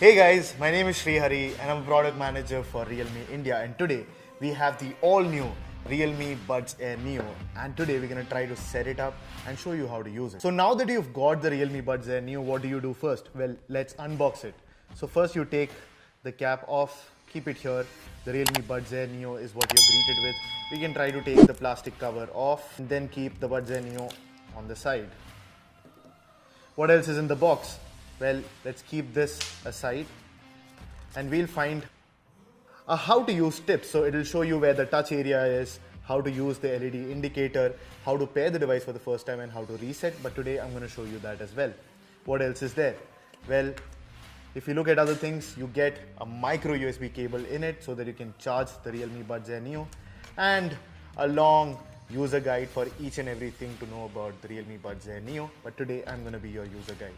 Hey guys, my name is Sri Hari and I'm a product manager for Realme India, and today we have the all new Realme Buds Air Neo, and today we're going to try to set it up and show you how to use it. So now that you've got the Realme Buds Air Neo, what do you do first? Well, let's unbox it. So first you take the cap off, keep it here. The Realme Buds Air Neo is what you're greeted with. We can try to take the plastic cover off and then keep the Buds Air Neo on the side. What else is in the box? Well, let's keep this aside and we'll find a how to use tips. So it'll show you where the touch area is, how to use the LED indicator, how to pair the device for the first time and how to reset. But today I'm going to show you that as well. What else is there? Well, if you look at other things, you get a micro USB cable in it so that you can charge the Realme Buds Air Neo, and a long user guide for each and everything to know about the Realme Buds Air Neo. But today I'm going to be your user guide.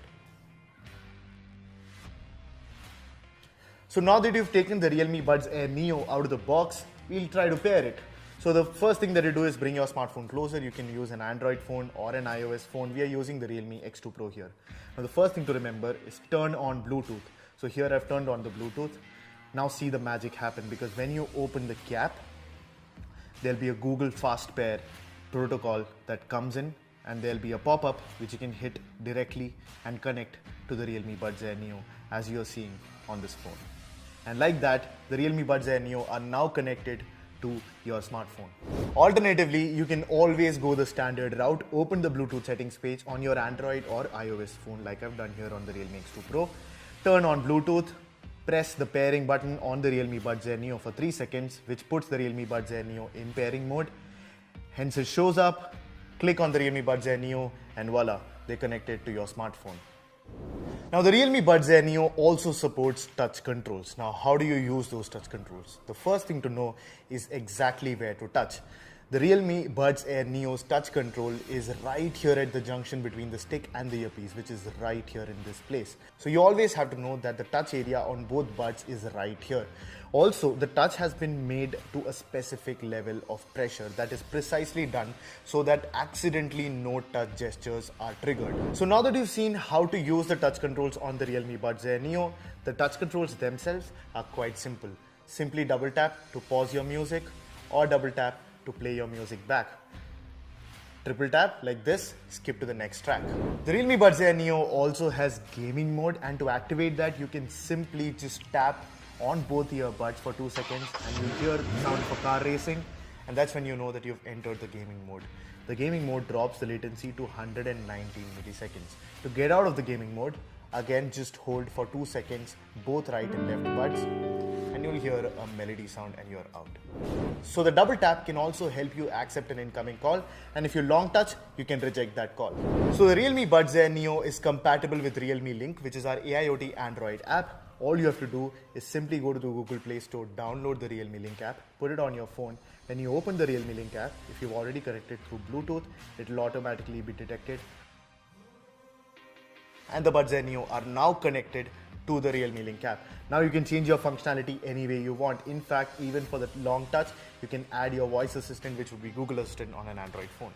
So now that you've taken the Realme Buds Air Neo out of the box, we'll try to pair it. So the first thing that you do is bring your smartphone closer. You can use an Android phone or an iOS phone. We are using the Realme X2 Pro here. Now the first thing to remember is turn on Bluetooth. So here I've turned on the Bluetooth. Now see the magic happen, because when you open the cap, there'll be a Google Fast Pair protocol that comes in, and there'll be a pop-up which you can hit directly and connect to the Realme Buds Air Neo as you're seeing on this phone. And like that, the Realme Buds Air Neo are now connected to your smartphone. Alternatively, you can always go the standard route. Open the Bluetooth settings page on your Android or iOS phone like I've done here on the Realme X2 Pro. Turn on Bluetooth, press the pairing button on the Realme Buds Air Neo for 3 seconds, which puts the Realme Buds Air Neo in pairing mode. Hence it shows up, click on the Realme Buds Air Neo and voila, they're connected to your smartphone. Now the Realme Buds Air Neo also supports touch controls. Now how do you use those touch controls? The first thing to know is exactly where to touch. The Realme Buds Air Neo's touch control is right here at the junction between the stick and the earpiece, which is right here in this place. So you always have to know that the touch area on both buds is right here. Also, the touch has been made to a specific level of pressure that is precisely done so that accidentally no touch gestures are triggered. So now that you've seen how to use the touch controls on the Realme Buds Air Neo, the touch controls themselves are quite simple. Simply double tap to pause your music or double tap to play your music back. Triple tap like this, skip to the next track. The Realme Buds Air Neo also has gaming mode, and to activate that you can simply just tap on both earbuds for 2 seconds and you'll hear the sound of a car racing, and that's when you know that you've entered the gaming mode. The gaming mode drops the latency to 119 milliseconds. To get out of the gaming mode, again just hold for 2 seconds both right and left buds, and you'll hear a melody sound and you're out. So the double tap can also help you accept an incoming call, and if you long touch, you can reject that call. So the Realme Buds Air Neo is compatible with Realme Link, which is our AIoT Android app. All you have to do is simply go to the Google Play Store, download the Realme Link app, put it on your phone. When you open the Realme Link app, if you've already connected through Bluetooth, it will automatically be detected. And the Buds Air Neo are now connected to the Realme Link app. Now you can change your functionality any way you want. In fact, even for the long touch, you can add your voice assistant, which would be Google Assistant on an Android phone.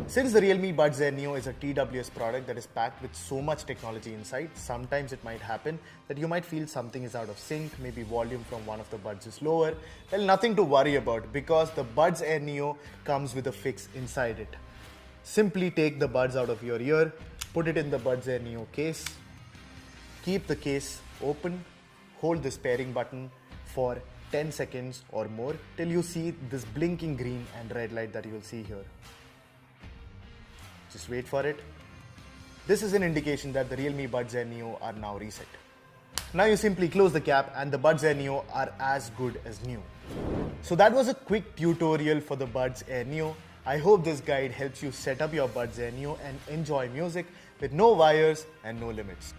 Since the Realme Buds Air Neo is a TWS product that is packed with so much technology inside, sometimes it might happen that you might feel something is out of sync, maybe volume from one of the buds is lower. Well, nothing to worry about, because the Buds Air Neo comes with a fix inside it. Simply take the buds out of your ear, put it in the Buds Air Neo case, keep the case open, hold this pairing button for 10 seconds or more till you see this blinking green and red light that you will see here. Just wait for it. This is an indication that the Realme Buds Air Neo are now reset. Now you simply close the cap and the Buds Air Neo are as good as new. So that was a quick tutorial for the Buds Air Neo. I hope this guide helps you set up your Buds Air Neo and enjoy music with no wires and no limits.